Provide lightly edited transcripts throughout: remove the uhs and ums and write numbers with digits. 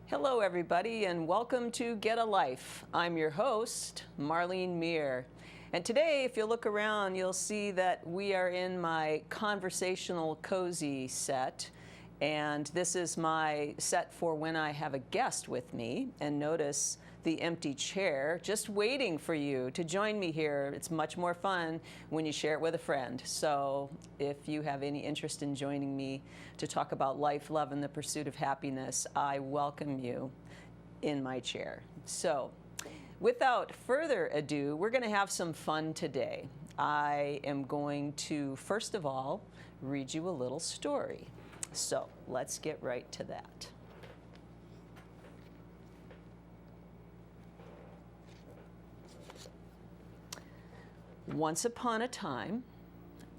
Hello, everybody, and welcome to Get a Life. I'm your host, Marlene Meir. And today, if you look around, you'll see that we are in my conversational cozy set. And this is my set for when I have a guest with me. And notice the empty chair just waiting for you to join me here. It's much more fun when you share it with a friend. So if you have any interest in joining me to talk about life, love, and the pursuit of happiness, I welcome you in my chair. So without further ado, we're going to have some fun today. I am going to, first of all, read you a little story. So let's get right to that. Once upon a time,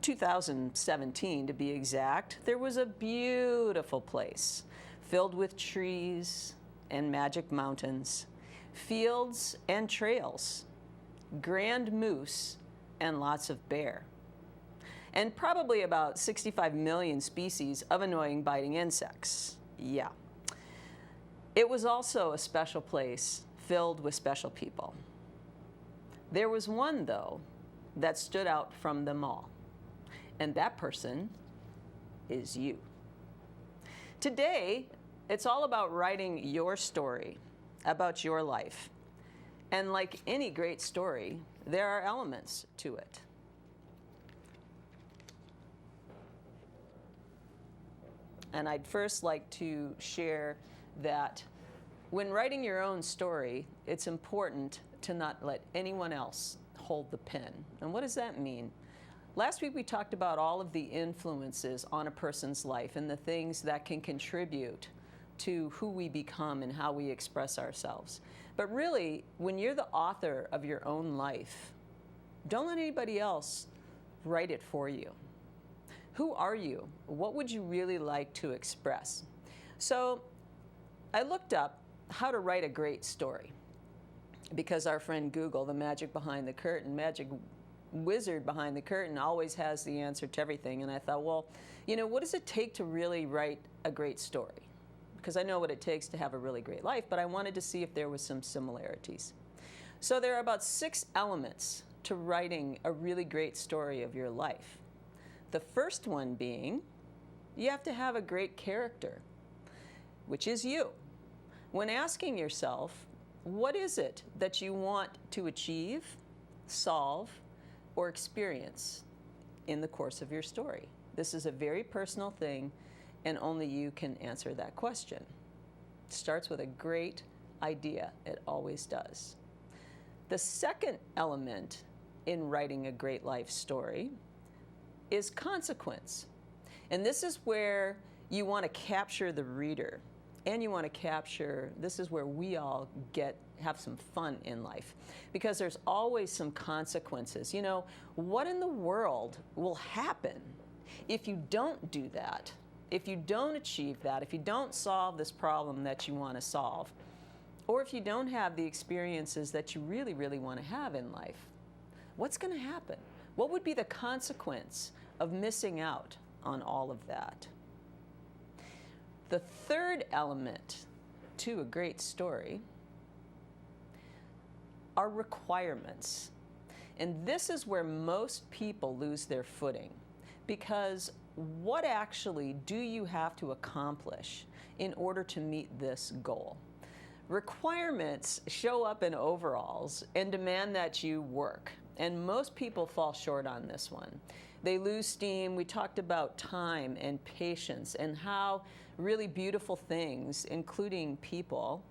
2017 to be exact, there was a beautiful place filled with trees and magic mountains, fields and trails, grand moose and lots of bear, and probably about 65 million species of annoying biting insects. Yeah. It was also a special place filled with special people. There was one, though, that stood out from them all. And that person is you. Today, it's all about writing your story about your life. And like any great story, there are elements to it. And I'd first like to share that when writing your own story, it's important to not let anyone else hold the pen. And what does that mean? Last week we talked about all of the influences on a person's life and the things that can contribute to who we become and how we express ourselves. But really, when you're the author of your own life, don't let anybody else write it for you. Who are you? What would you really like to express? So I looked up how to write a great story, because our friend Google, the magic behind the curtain, magic wizard behind the curtain, always has the answer to everything. And I thought, well, what does it take to really write a great story? Because I know what it takes to have a really great life, but I wanted to see if there was some similarities. So there are about 6 elements to writing a really great story of your life. The first one being, you have to have a great character, which is you. When asking yourself, what is it that you want to achieve, solve, or experience in the course of your story? This is a very personal thing, and only you can answer that question. It starts with a great idea. It always does. The second element in writing a great life story is consequence. And this is where you want to capture the reader. And you want to capture, this is where we all have some fun in life, because there's always some consequences. What in the world will happen if you don't do that, if you don't achieve that, if you don't solve this problem that you want to solve, or if you don't have the experiences that you really, really want to have in life? What's going to happen? What would be the consequence of missing out on all of that? The third element to a great story are requirements. And this is where most people lose their footing, because what actually do you have to accomplish in order to meet this goal? Requirements show up in overalls and demand that you work. And most people fall short on this one. They lose steam. We talked about time and patience and how really beautiful things, including people,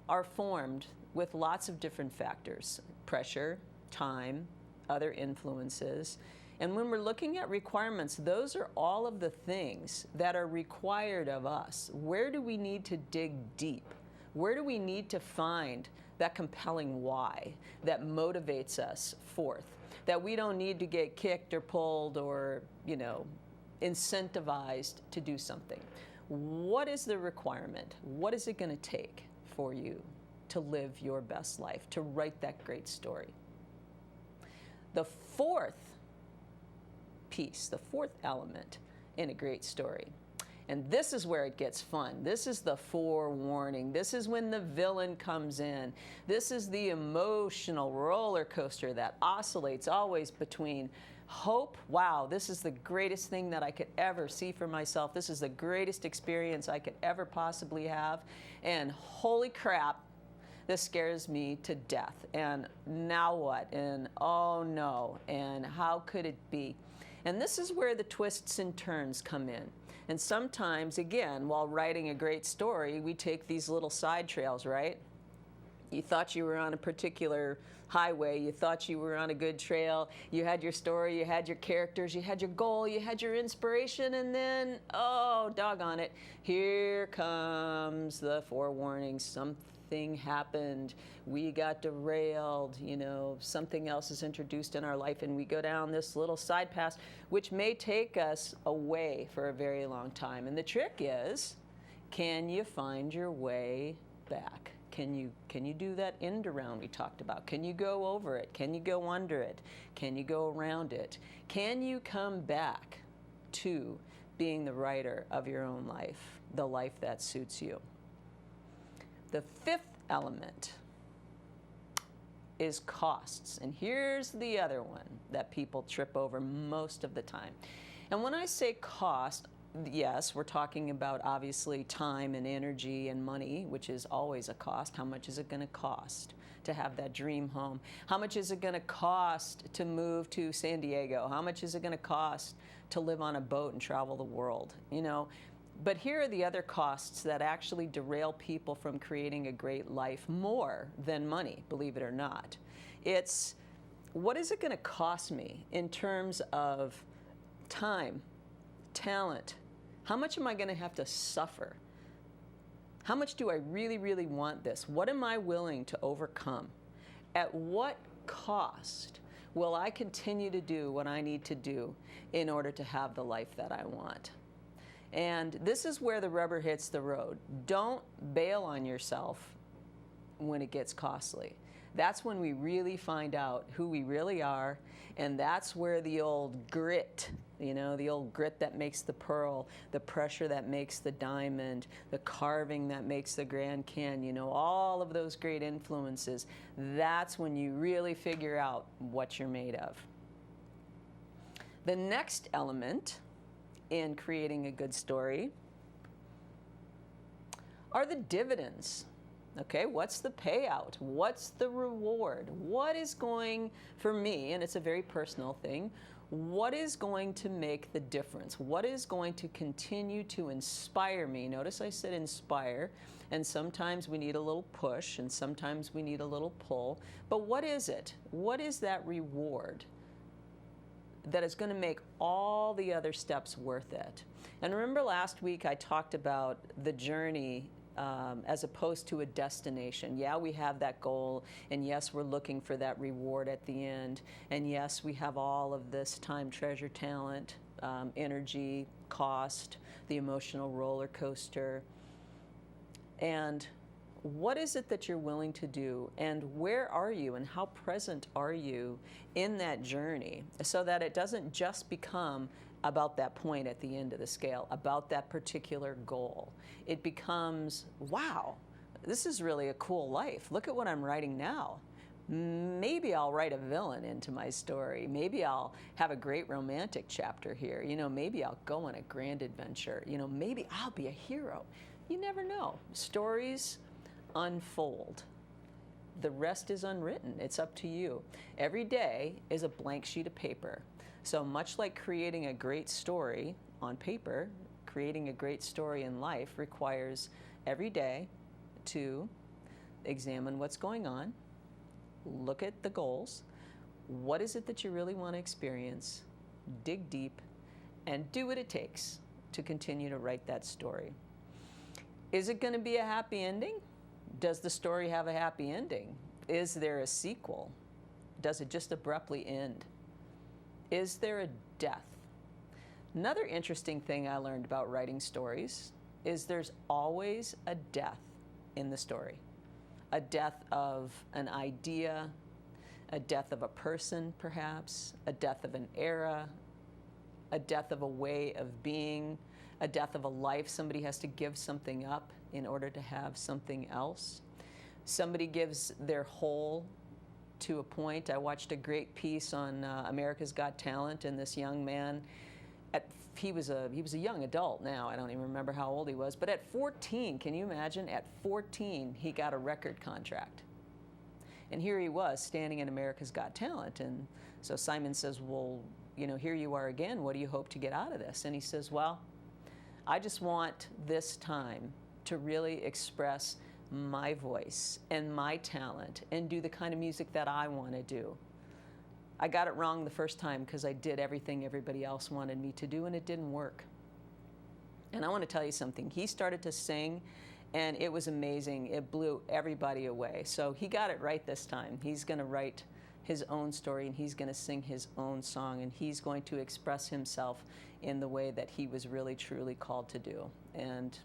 are formed with lots of different factors: pressure, time, other influences. And when we're looking at requirements, those are all of the things that are required of us. Where do we need to dig deep? Where do we need to find that compelling why that motivates us forth? That we don't need to get kicked or pulled or, incentivized to do something. What is the requirement? What is it going to take for you to live your best life, to write that great story? The fourth piece, the fourth element in a great story And this is where it gets fun. This is the forewarning. This is when the villain comes in. This is the emotional roller coaster that oscillates always between hope. Wow, this is the greatest thing that I could ever see for myself. This is the greatest experience I could ever possibly have. And holy crap, this scares me to death. And now what? And oh no. And how could it be? And this is where the twists and turns come in. And sometimes, again, while writing a great story, we take these little side trails, right? You thought you were on a particular highway, you thought you were on a good trail, you had your story, you had your characters, you had your goal, you had your inspiration, and then, oh, doggone it, here comes the forewarning. Something happened, we got derailed, something else is introduced in our life, and we go down this little side path, which may take us away for a very long time. And the trick is, can you find your way back? Can you do that end around we talked about? Can you go over it? Can you go under it? Can you go around it? Can you come back to being the writer of your own life, the life that suits you? The fifth element is costs. And here's the other one that people trip over most of the time. And when I say cost, yes, we're talking about obviously time and energy and money, which is always a cost. How much is it going to cost to have that dream home? How much is it going to cost to move to San Diego? How much is it going to cost to live on a boat and travel the world? But here are the other costs that actually derail people from creating a great life more than money, believe it or not. It's, what is it going to cost me in terms of time, talent? How much am I going to have to suffer? How much do I really, really want this? What am I willing to overcome? At what cost will I continue to do what I need to do in order to have the life that I want? And this is where the rubber hits the road. Don't bail on yourself when it gets costly. That's when we really find out who we really are, and that's where the old grit, the old grit that makes the pearl, the pressure that makes the diamond, the carving that makes the Grand Canyon, all of those great influences, that's when you really figure out what you're made of. The next element in creating a good story are the dividends. Okay, what's the payout? What's the reward? What is going, for me, and it's a very personal thing, what is going to make the difference? What is going to continue to inspire me? Notice I said inspire, and sometimes we need a little push, and sometimes we need a little pull. But what is it? What is that reward that is going to make all the other steps worth it? And remember last week I talked about the journey as opposed to a destination. Yeah, we have that goal, and yes, we're looking for that reward at the end, and yes, we have all of this time, treasure, talent, energy, cost, the emotional roller coaster. And what is it that you're willing to do, and where are you, and how present are you in that journey, so that it doesn't just become about that point at the end of the scale, about that particular goal. It becomes, wow, this is really a cool life. Look at what I'm writing now. Maybe I'll write a villain into my story. Maybe I'll have a great romantic chapter here. Maybe I'll go on a grand adventure. Maybe I'll be a hero. You never know. Stories unfold. The rest is unwritten. It's up to you. Every day is a blank sheet of paper. So much like creating a great story on paper, creating a great story in life requires every day to examine what's going on, look at the goals, what is it that you really want to experience, dig deep, and do what it takes to continue to write that story. Is it going to be a happy ending? Does the story have a happy ending? Is there a sequel? Does it just abruptly end? Is there a death? Another interesting thing I learned about writing stories is there's always a death in the story. A death of an idea, a death of a person perhaps, a death of an era, a death of a way of being, a death of a life. Somebody has to give something up in order to have something else. Somebody gives their whole to a point. I watched a great piece on America's Got Talent, and this young man, he was a young adult now. I don't even remember how old he was, but at 14, can you imagine? At 14, he got a record contract. And here he was standing in America's Got Talent. And so Simon says, well, you know, here you are again. What do you hope to get out of this? And he says, well, I just want this time to really express my voice and my talent and do the kind of music that I want to do. I got it wrong the first time because I did everything everybody else wanted me to do, and it didn't work. And I want to tell you something. He started to sing, and it was amazing. It blew everybody away. So he got it right this time. He's going to write his own story, and he's going to sing his own song, and he's going to express himself in the way that he was really, truly called to do. And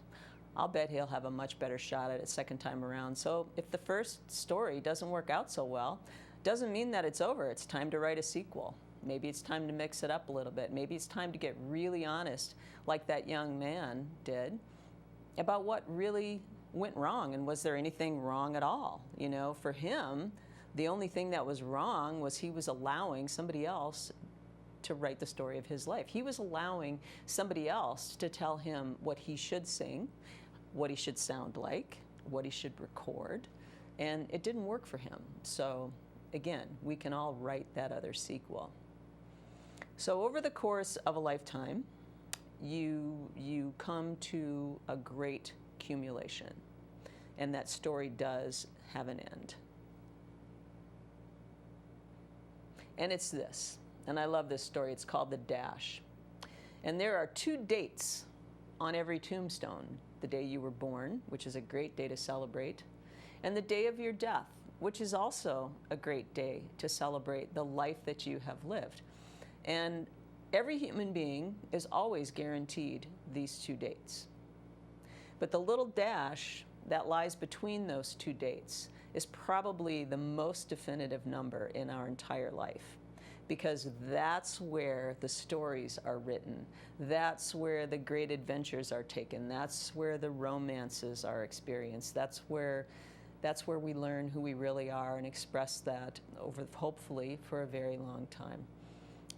I'll bet he'll have a much better shot at it second time around. So if the first story doesn't work out so well, doesn't mean that it's over. It's time to write a sequel. Maybe it's time to mix it up a little bit. Maybe it's time to get really honest, like that young man did, about what really went wrong, and was there anything wrong at all? You know, for him, the only thing that was wrong was he was allowing somebody else to write the story of his life. He was allowing somebody else to tell him what he should sing, what he should sound like, what he should record, and it didn't work for him. So again, we can all write that other sequel. So over the course of a lifetime, you come to a great accumulation, and that story does have an end. And it's this, and I love this story. It's called The Dash. And there are 2 dates on every tombstone: the day you were born, which is a great day to celebrate, and the day of your death, which is also a great day to celebrate the life that you have lived. And every human being is always guaranteed these 2 dates. But the little dash that lies between those 2 dates is probably the most definitive number in our entire life, because that's where the stories are written. That's where the great adventures are taken. That's where the romances are experienced. That's where we learn who we really are and express that over, hopefully, for a very long time.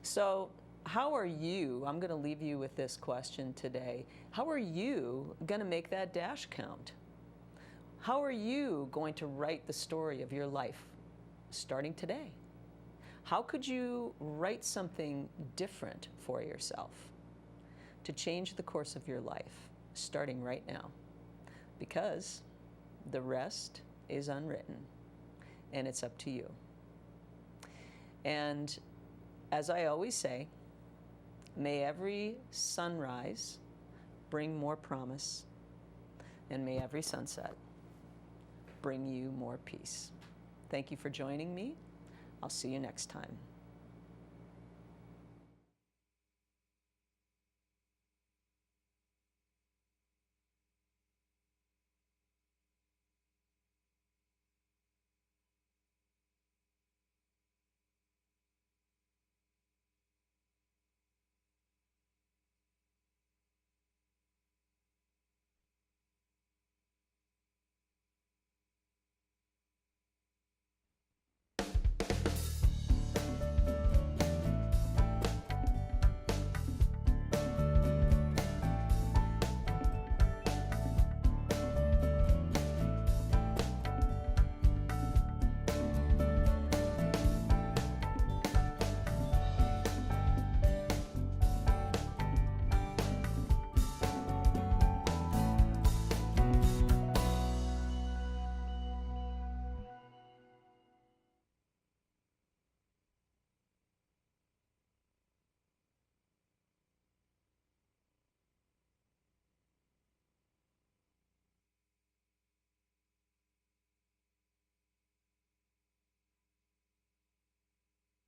So how are you, I'm going to leave you with this question today, how are you going to make that dash count? How are you going to write the story of your life starting today? How could you write something different for yourself to change the course of your life starting right now? Because the rest is unwritten, and it's up to you. And as I always say, may every sunrise bring more promise, and may every sunset bring you more peace. Thank you for joining me. I'll see you next time.